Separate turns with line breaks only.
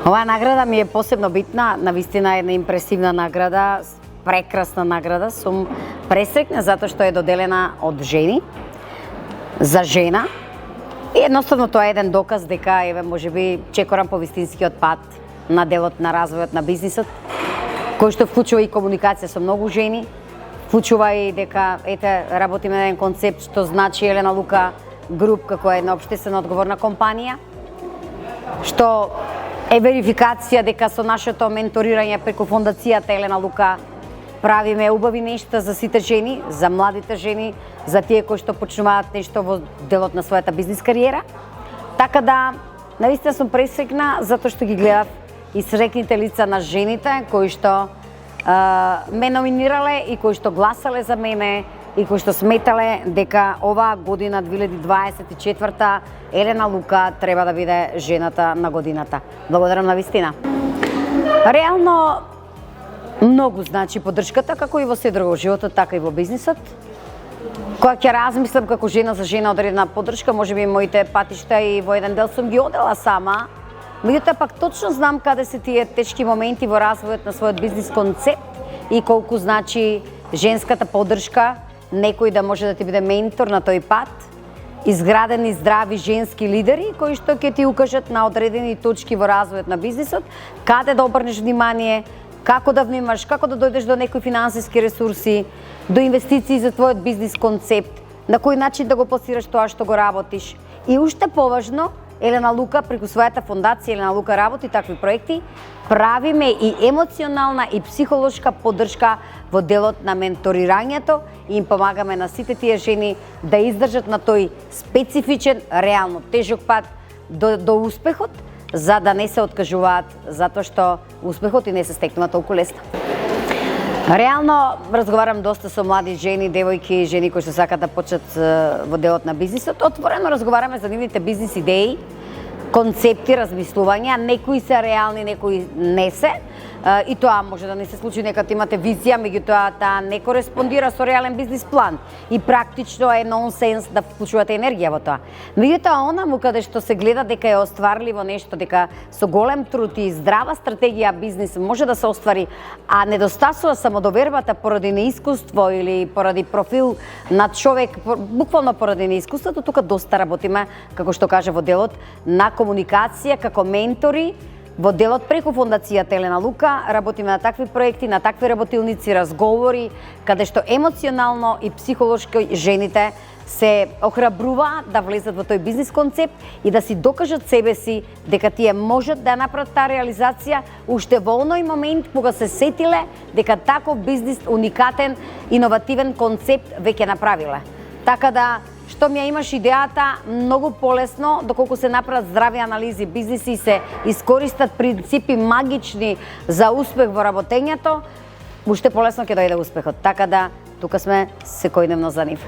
Оваа награда ми е посебно битна, навистина е една импресивна награда, прекрасна награда. Сум пресрекна затоа што е доделена од жени, за жена. И едноставно тоа е еден доказ дека еве можеби чекорам по вистинскиот пат на делот на развојот на бизнисот, кој што вклучува и комуникација со многу жени, вклучува и дека ете работиме на еден концепт што значи Елена Лука Груп како една општествено одговорна компанија, што е верификација дека со нашето менторирање преку фондацијата Елена Лука правиме убави нешта за сите жени, за младите жени, за тие кои што почнуваат нешто во делот на својата бизнис кариера. Така да, навистина сум пресрекна затоа што ги гледав и срекните лица на жените кои што ме номинирале и кои што гласале за мене и кои што сметале дека оваа година 2024 Елена Лука треба да биде жената на годината. Благодарам на вистина. Реално многу значи поддршката како и во се друго животот, така и во бизнисот. Кога ќе размислам како жена за жена одредена поддршка, можеби моите патишта и во еден дел сум ги одела сама, меѓутоа пак точно знам каде се тие тешки моменти во развојот на својот бизнис концепт и колку значи женската поддршка, некој да може да ти биде ментор на тој пат, изградени здрави женски лидери кои што ќе ти укажат на одредени точки во развојот на бизнисот, каде да обрнеш внимание, како да внимаш, како да дојдеш до некои финансиски ресурси, до инвестиции за твојот бизнис концепт, на кој начин да го пласираш тоа што го работиш. И уште поважно, Елена Лука преку својата фондација Елена Лука работи такви проекти, правиме и емоционална и психолошка поддршка во делот на менторирањето и им помагаме на сите тие жени да издржат на тој специфичен, реално тежок пат до успехот, за да не се откажуваат, затоа што успехот и не се стекнува толку лесно. Реално разговарам доста со млади жени, девојки, жени кои што сакаат да почнат во делот на бизнисот. Отворено разговараме за нивните бизнис идеи, концепти, размислувања, некои се реални, некои не се. И тоа може да не се случи, нека имате визија, меѓутоа таа не кореспондира со реален бизнис план и практично е нонсенс да вклучувате енергија во тоа. Меѓутоа онаму каде што се гледа дека е остварливо нешто, дека со голем труд и здрава стратегија бизнис може да се оствари, а недостасува самодовербата поради неискуство или поради профил на човек, буквално поради неискуството, тука доста работиме, како што кажа во делот на комуникација како ментори. Во делот преку фондацијата Елена Лука работиме на такви проекти, на такви работилници, разговори, каде што емоционално и психолошки жените се охрабруваат да влезат во тој бизнис концепт и да си докажат себе си дека тие можат да направат таа реализација уште во оној момент кога се сетиле дека таков бизнис, уникатен, иновативен концепт веќе направиле. Така да, што ми ја имаш идејата, многу полесно, доколку се направат здрави анализи бизниси и се искористат принципи магични за успех во работењето, уште полесно ќе дојде успехот. Така да, тука сме секојдневно за нив.